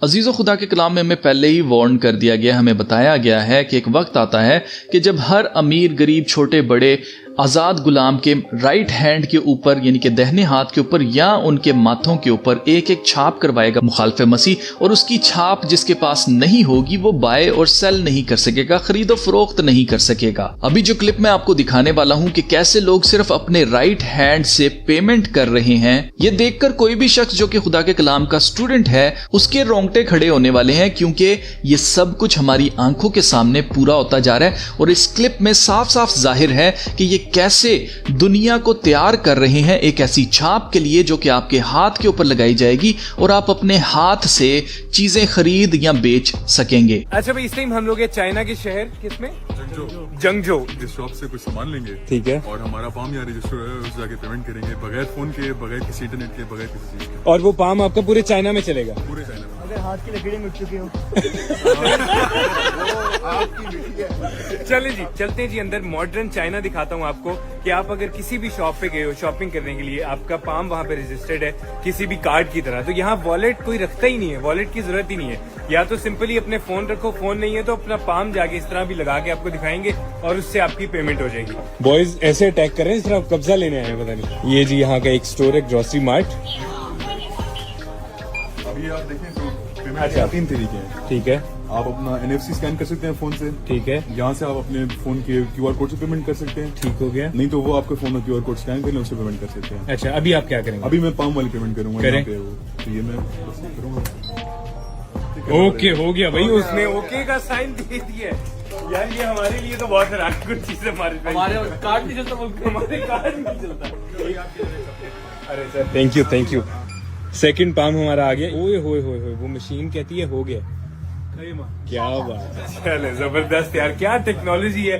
अजीज़ो खुदा के कलाम में हमें पहले ही वार्न कर दिया गया, हमें बताया गया है कि एक वक्त आता है कि जब हर अमीर गरीब छोटे बड़े आज़ाद गुलाम के राइट हैंड के ऊपर यानी कि दाहिने हाथ के ऊपर या उनके माथों के ऊपर एक एक छाप करवाएगा मुखालिफ मसीह, और उसकी छाप जिसके पास नहीं होगी वो बाय और सेल नहीं कर सकेगा, खरीदो फरोख्त नहीं कर सकेगा। अभी जो क्लिप मैं आपको दिखाने वाला हूं कि कैसे लोग सिर्फ अपने राइट हैंड से पेमेंट कर रहे हैं, ये देखकर कोई भी शख्स जो कि खुदा के कलाम का स्टूडेंट है उसके रोंगटे खड़े होने वाले हैं, क्योंकि ये सब कुछ हमारी आंखों के सामने पूरा होता जा रहा है। और इस क्लिप में साफ साफ जाहिर है कि ये कैसे दुनिया को तैयार कर रहे हैं एक ऐसी छाप के लिए जो कि आपके हाथ के ऊपर लगाई जाएगी और आप अपने हाथ से चीजें खरीद या बेच सकेंगे। अच्छा भाई, इस टाइम हम लोग हैं चाइना के शहर किसमें? जंगजो। जिस शॉप से कुछ सामान लेंगे, ठीक है, और हमारा पाम या रजिस्टर है उस जाके पेमेंट करेंगे बगैर फोन के, बगैर किसी इंटरनेट के, बगैर किसी चीज के। और वो पाम आपका पूरे चाइना में चलेगा? पूरे चाइना में। अगर हाथ की लकड़ी मिट चुकी हो चले जी, चलते हैं जी अंदर। मॉडर्न चाइना दिखाता हूँ आपको कि आप अगर किसी भी शॉप पे गए हो शॉपिंग करने के लिए, आपका पाम वहाँ पे रजिस्टर्ड है किसी भी कार्ड की तरह, तो यहाँ वॉलेट कोई रखता ही नहीं है, वॉलेट की जरूरत ही नहीं है। या तो सिंपली अपने फोन रखो, फोन नहीं है तो अपना पाम जाके इस तरह भी लगा के आपको दिखाएंगे और उससे आपकी पेमेंट हो जाएगी। बॉयज ऐसे अटैक कर रहे हैं इस तरह कब्जा लेने आए, पता नहीं। ये जी यहाँ का एक स्टोर है, ग्रोसरी मार्ट। अभी आप देखें तो पेमेंट अच्छा, 3 तरीके हैं। ठीक है, आप अपना NFC स्कैन कर सकते हैं फोन से, ठीक है, यहाँ से आप अपने फोन के QR कोड से पेमेंट कर सकते हैं, ठीक हो गया। नहीं तो वो आपके फोन में QR कोड स्कैन कर लें, उससे पेमेंट कर सकते हैं। अच्छा, अभी आप क्या करेंगे? अभी मैं पाम वाली पेमेंट करूंगा करें। यहाँ पे वो, तो ये मैं बस करूंगा। ओके, हो गया भाई, उसने ओके का साइन दे दिया। यार ये हमारे लिए तो बहुत हैरान कुछ चीज है। हमारे कार्ड नहीं चलता, हमारे कार्ड नहीं चलता। अरे sir, thank you. Second palm हमारा आ गया। ओए होए होए होए, वो मशीन कहती है हो गया। क्या बात है, चले जबरदस्त यार, क्या टेक्नोलॉजी है।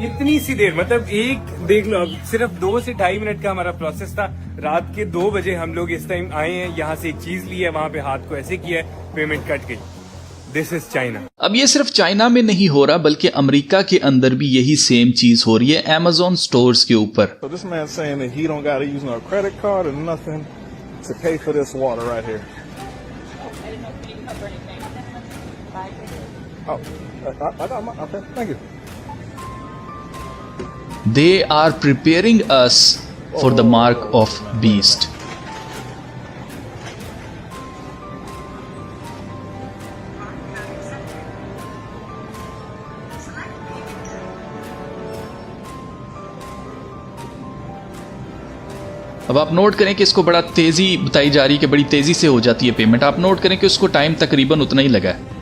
इतनी सी देर, मतलब एक देख लो, अब सिर्फ 2 से 2.5 मिनट का हमारा प्रोसेस था। रात के 2 बजे हम लोग इस टाइम आए हैं, यहाँ से एक चीज ली है, वहाँ पे हाथ को ऐसे किया है, पेमेंट कट गई। This is China. अब ये सिर्फ चाइना में नहीं हो रहा बल्कि अमेरिका के अंदर भी यही सेम चीज हो रही है Amazon स्टोर्स के ऊपर। So this man's saying that he don't gotta use no credit card or nothing to pay for this water right here. Oh, I got my, okay, thank you. They are preparing us for the mark of beast. अब आप note करें कि इसको बड़ा तेजी बताई जा रही है कि बड़ी तेजी से हो जाती है पेमेंट। आप नोट करें कि उसको टाइम तकरीबन उतना ही लगा है,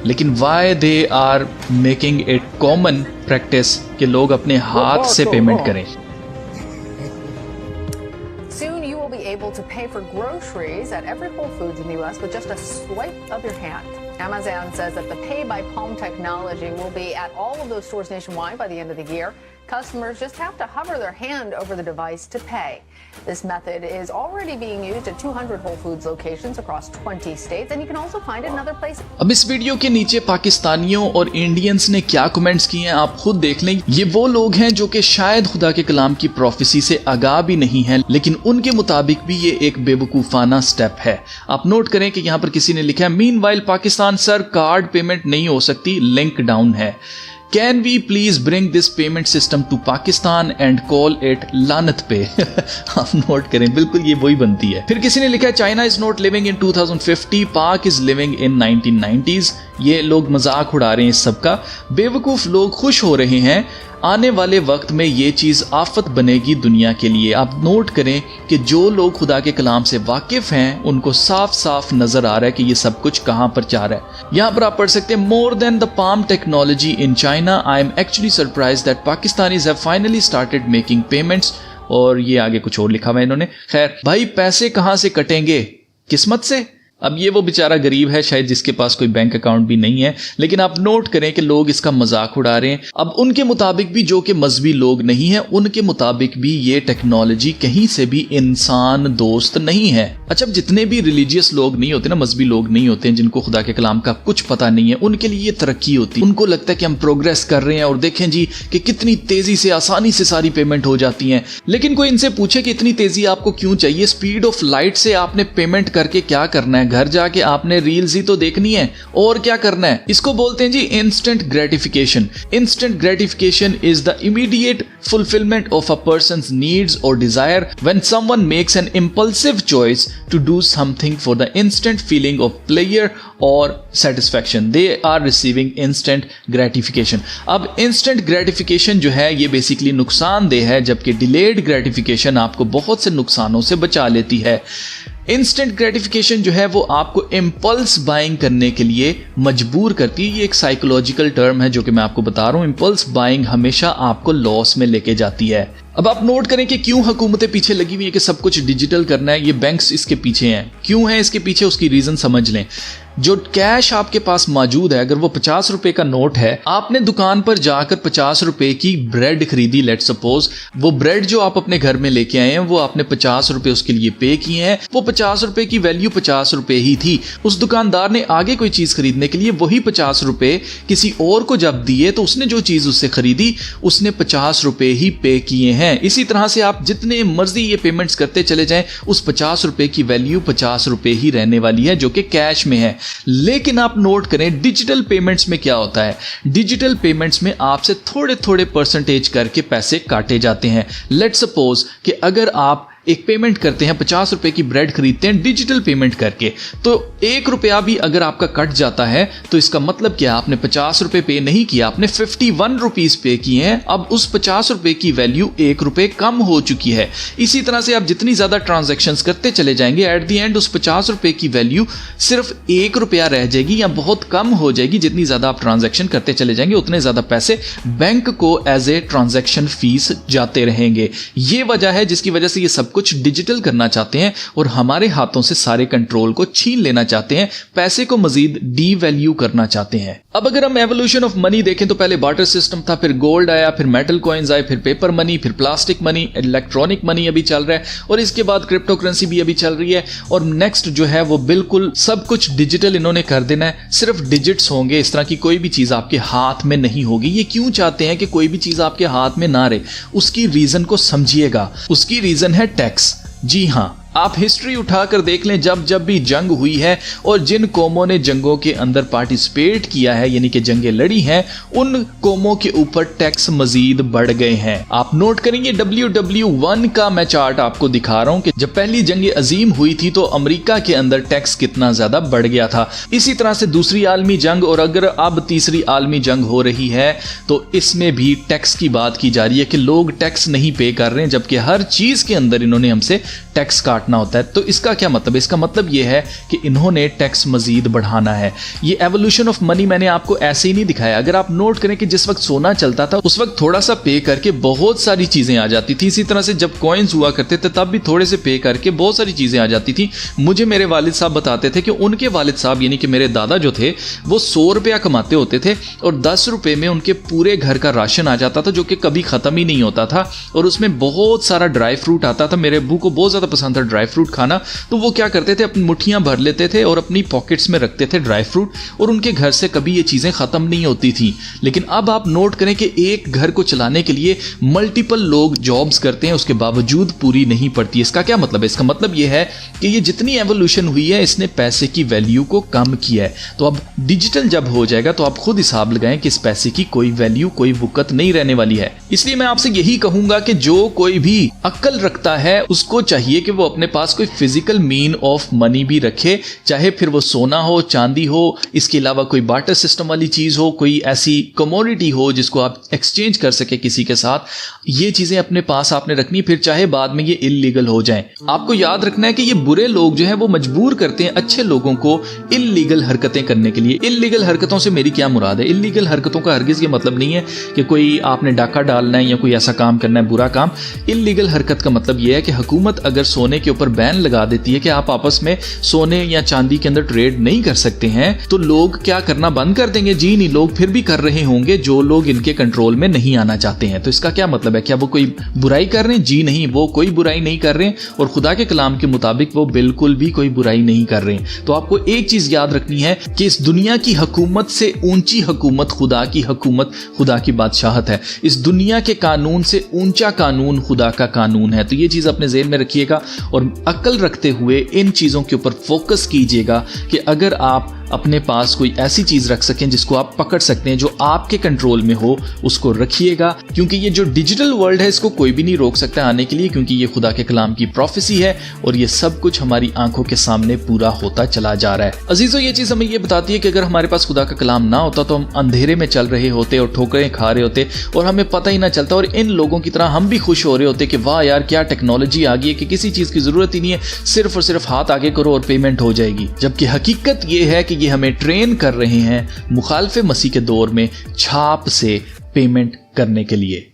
लेकिन why they are making it common practice कि लोग अपने हाथ से पेमेंट करें। Soon you will be able to pay for groceries at every Whole Foods in the U.S. with just a swipe of your hand. Amazon says that the Pay by Palm technology will be at all of those stores nationwide by the end of the year. Customers just have to hover their hand over the device to pay. This method is already being used at 200 Whole Foods locations across 20 states, and you can also find it in other places. अब इस video के नीचे पाकिस्तानियों और Indians ने क्या comments किए हैं आप खुद देख लें। ये वो लोग हैं जो कि शायद खुदा के कलाम की प्रोफेसी से आगाह भी नहीं है, लेकिन उनके मुताबिक भी ये एक बेवकूफाना स्टेप है। आप नोट करें कि यहाँ पर किसी ने लिखा है, meanwhile Pakistan sir card payment नहीं हो सकती, लिंक डाउन है। Can we please bring this payment system to Pakistan and call it लानत पे। आप नोट करें, बिल्कुल ये वही बनती है। फिर किसी ने लिखा है, China is not living in 2050, पाक इज लिविंग इन 1990s। ये लोग मजाक उड़ा रहे हैं इस सब का, बेवकूफ लोग खुश हो रहे हैं। आने वाले वक्त में ये चीज आफत बनेगी दुनिया के लिए। आप नोट करें कि जो लोग खुदा के कलाम से वाकिफ हैं उनको साफ साफ नजर आ रहा है कि ये सब कुछ कहां पर जा रहा है। यहां पर आप पढ़ सकते हैं, more than the palm technology in China, I am actually surprised that Pakistanis have finally started making payments. और ये आगे कुछ और लिखा हुआ है इन्होंने। खैर भाई, पैसे कहां से कटेंगे? किस्मत से। अब ये वो बेचारा गरीब है शायद जिसके पास कोई बैंक अकाउंट भी नहीं है, लेकिन आप नोट करें कि लोग इसका मजाक उड़ा रहे हैं। अब उनके मुताबिक भी, जो कि मजहबी लोग नहीं है, उनके मुताबिक भी ये टेक्नोलॉजी कहीं से भी इंसान दोस्त नहीं है। अच्छा, जितने भी रिलीजियस लोग नहीं होते ना, मजहबी लोग नहीं होते हैं, जिनको खुदा के कलाम का कुछ पता नहीं है, उनके लिए ये तरक्की होती है। उनको लगता है कि हम प्रोग्रेस कर रहे हैं और देखें जी कि कितनी तेजी से, आसानी से सारी पेमेंट हो जाती है। लेकिन कोई इनसे पूछे कि इतनी तेजी आपको क्यों चाहिए? स्पीड ऑफ लाइट से आपने पेमेंट करके क्या करना है घर जाके आपने रील्स ही तो देखनी है, और क्या करना है। इसको बोलते हैं जी instant gratification. Instant gratification is the immediate fulfillment of a person's needs or desire when someone makes an impulsive choice to do something for the instant feeling of pleasure or satisfaction. They are receiving instant gratification. अब instant gratification जो है ये basically नुकसानदेह है, जबकि delayed gratification आपको बहुत से नुकसानों से बचा लेती है। इंस्टेंट ग्रेटिफिकेशन जो है वो आपको इम्पल्स बाइंग करने के लिए मजबूर करती है। ये एक साइकोलॉजिकल टर्म है जो कि मैं आपको बता रहा हूं। इम्पल्स बाइंग हमेशा आपको लॉस में लेके जाती है। अब आप नोट करें कि क्यों हुकूमतें पीछे लगी हुई है कि सब कुछ डिजिटल करना है। ये बैंक्स इसके पीछे हैं। क्यों है इसके पीछे, उसकी रीजन समझ लें। जो कैश आपके पास मौजूद है, अगर वो 50 रुपए का नोट है, आपने दुकान पर जाकर 50 रुपए की ब्रेड खरीदी, लेट सपोज, वो ब्रेड जो आप अपने घर में लेके आए हैं वो आपने 50 रुपए उसके लिए पे किए हैं। वो 50 रुपए की वैल्यू 50 रुपए ही थी। उस दुकानदार ने आगे कोई चीज खरीदने के लिए वही 50 रुपए किसी और को जब दिए तो उसने जो चीज उससे खरीदी उसने 50 रुपए ही पे किए हैं। इसी तरह से आप जितने मर्जी ये पेमेंट्स करते चले जाएं, उस 50 रुपए की वैल्यू 50 रुपए ही रहने वाली है जो कि कैश में है। लेकिन आप नोट करें डिजिटल पेमेंट्स में क्या होता है। डिजिटल पेमेंट्स में आपसे थोड़े थोड़े परसेंटेज करके पैसे काटे जाते हैं। लेट सपोज कि अगर आप एक पेमेंट करते हैं, 50 रुपए की ब्रेड खरीदते हैं डिजिटल पेमेंट करके, तो 1 रुपया भी अगर आपका कट जाता है तो इसका मतलब क्या, आपने 50 रुपए पे नहीं किया, आपने 51 रुपीज पे किए हैं। अब उस 50 रुपए की वैल्यू 1 रुपए कम हो चुकी है। इसी तरह से आप जितनी ज्यादा ट्रांजैक्शंस करते चले जाएंगे, एट द एंड उस 50 रुपए की वैल्यू सिर्फ 1 रुपया रह जाएगी या बहुत कम हो जाएगी। जितनी ज्यादा आप ट्रांजैक्शन करते चले जाएंगे उतने ज्यादा पैसे बैंक को एज ए ट्रांजैक्शन फीस जाते रहेंगे। ये वजह है जिसकी वजह से ये सब कुछ डिजिटल करना चाहते हैं और हमारे हाथों से सारे कंट्रोल को छीन लेना चाहते हैं, पैसे को मजीद डीवैल्यू करना चाहते हैं। अब अगर हम एवोल्यूशन ऑफ मनी देखें तो पहले बार्टर सिस्टम था, फिर गोल्ड आया, फिर मेटल कॉइन्स आए, फिर पेपर मनी, फिर प्लास्टिक मनी, इलेक्ट्रॉनिक मनी अभी चल रहा है, और इसके बाद क्रिप्टो करेंसी भी अभी चल रही है। और नेक्स्ट जो है वो बिल्कुल सब कुछ डिजिटल इन्होंने कर देना है। सिर्फ डिजिट्स होंगे, इस तरह की कोई भी चीज आपके हाथ में नहीं होगी। ये क्यों चाहते हैं कि कोई भी चीज आपके हाथ में ना रहे? उसकी रीजन को समझिएगा। उसकी रीजन है टैक्स। जी हां, आप हिस्ट्री उठाकर देख लें, जब जब भी जंग हुई है और जिन कौमों ने जंगों के अंदर पार्टिसिपेट किया है, यानी कि जंगें लड़ी हैं, उन कौमों के ऊपर टैक्स मजीद बढ़ गए हैं। आप नोट करेंगे WW1 का मैं चार्ट आपको दिखा रहा हूं कि जब पहली जंग अजीम हुई थी तो अमेरिका के अंदर टैक्स कितना ज्यादा बढ़ गया था। इसी तरह से दूसरी आलमी जंग, और अगर अब तीसरी आलमी जंग हो रही है तो इसमें भी टैक्स की बात की जा रही है कि लोग टैक्स नहीं पे कर रहे हैं, जबकि हर चीज के अंदर इन्होंने हमसे टैक्स काटना होता है। तो इसका क्या मतलब है? इसका मतलब यह है कि इन्होंने टैक्स मजीद बढ़ाना है। ये एवोल्यूशन ऑफ मनी मैंने आपको ऐसे ही नहीं दिखाया। अगर आप नोट करें कि जिस वक्त सोना चलता था उस वक्त थोड़ा सा पे करके बहुत सारी चीजें आ जाती थी। इसी तरह से जब कॉइन्स हुआ करते थे तब भी थोड़े से पे करके बहुत सारी चीजें आ जाती थी। मुझे मेरे वालिद साहब बताते थे कि उनके वालिद साहब यानी कि मेरे दादा जो थे वो 100 रुपया कमाते होते थे और 10 रुपए में उनके पूरे घर का राशन आ जाता था, जो कि कभी खत्म ही नहीं होता था, और उसमें बहुत सारा ड्राई फ्रूट आता था। मेरे अब्बू को बहुत ज्यादा पसंद था ड्राई फ्रूट खाना, तो वो क्या करते थे, अपनी मुट्ठियां भर लेते थे और अपनी पॉकेट्स में रखते थे ड्राई फ्रूट, और उनके घर से कभी ये चीजें खत्म नहीं होती थी। लेकिन अब आप नोट करें कि एक घर को चलाने के लिए मल्टीपल लोग जॉब्स करते हैं, उसके बावजूद पूरी नहीं पड़ती। इसका क्या मतलब है? इसका मतलब यह है कि ये जितनी एवोल्यूशन हुई है इसने पैसे की वैल्यू को कम किया है। तो अब डिजिटल जब हो जाएगा तो आप खुद हिसाब लगाएं कि इस पैसे की कोई वैल्यू, कोई वक़्त नहीं रहने वाली है। इसलिए मैं आपसे यही कहूंगा कि जो कोई भी अक्ल रखता है उसको चाहिए कि वो अपने पास कोई फिजिकल मीन ऑफ मनी भी रखे, चाहे फिर वो सोना हो, चांदी हो, इसके अलावा कोई बार्टर सिस्टम वाली चीज हो, कोई ऐसी कमोडिटी हो जिसको आप एक्सचेंज कर सके किसी के साथ। ये चीजें अपने पास आपने रखनी, फिर चाहे बाद में ये इल्लीगल हो जाएं। आपको याद रखना है कि ये बुरे लोग जो हैं वो मजबूर करते हैं अच्छे लोगों को इल्लीगल हरकतें करने के लिए। इल्लीगल हरकतों से मेरी क्या मुराद है? इल्लीगल हरकतों का हरगिज ये मतलब नहीं है कि कोई आपने डाका डालना है या कोई ऐसा काम करना है बुरा काम। इल्लीगल हरकत का मतलब यह है कि हुकूमत अगर सोने के ऊपर बैन लगा देती है कि आप आपस में सोने या चांदी के अंदर ट्रेड नहीं कर सकते हैं, तो लोग क्या करना बंद कर देंगे? जी नहीं, लोग फिर भी कर रहे होंगे जो लोग इनके कंट्रोल में नहीं आना चाहते हैं। तो इसका क्या मतलब है? क्या वो कोई बुराई कर रहे हैं? जी नहीं, वो कोई बुराई नहीं कर रहे हैं, और खुदा के कलाम के मुताबिक वो बिल्कुल भी कोई बुराई नहीं कर रहे हैं। तो आपको एक चीज याद रखनी है कि इस दुनिया की हुकूमत से ऊंची हुकूमत खुदा की हुकूमत, खुदा की बादशाहत है। इस दुनिया के कानून से ऊंचा कानून खुदा का कानून है। तो ये चीज अपने ज़हन में रखिएगा। और और अक्ल रखते हुए इन चीज़ों के ऊपर फोकस कीजिएगा कि अगर आप अपने पास कोई ऐसी चीज़ रख सकें जिसको आप पकड़ सकते हैं, जो आपके कंट्रोल में हो, उसको रखिएगा। क्योंकि ये जो डिजिटल वर्ल्ड है इसको कोई भी नहीं रोक सकता आने के लिए, क्योंकि ये खुदा के कलाम की प्रोफेसी है और ये सब कुछ हमारी आंखों के सामने पूरा होता चला जा रहा है। अजीजों, ये चीज़ हमें ये बताती है कि अगर हमारे पास खुदा का कलाम ना होता तो हम अंधेरे में चल रहे होते और ठोकरें खा रहे होते और हमें पता ही ना चलता, और इन लोगों की तरह हम भी खुश हो रहे होते कि वाह यार क्या टेक्नोलॉजी आ गई है कि किसी चीज़ की ज़रूरत ही नहीं है, सिर्फ और सिर्फ हाथ आगे करो और पेमेंट हो जाएगी। जबकि हकीकत ये है कि ये हमें ट्रेन कर रहे हैं मुखालफे मसीह के दौर में छाप से पेमेंट करने के लिए।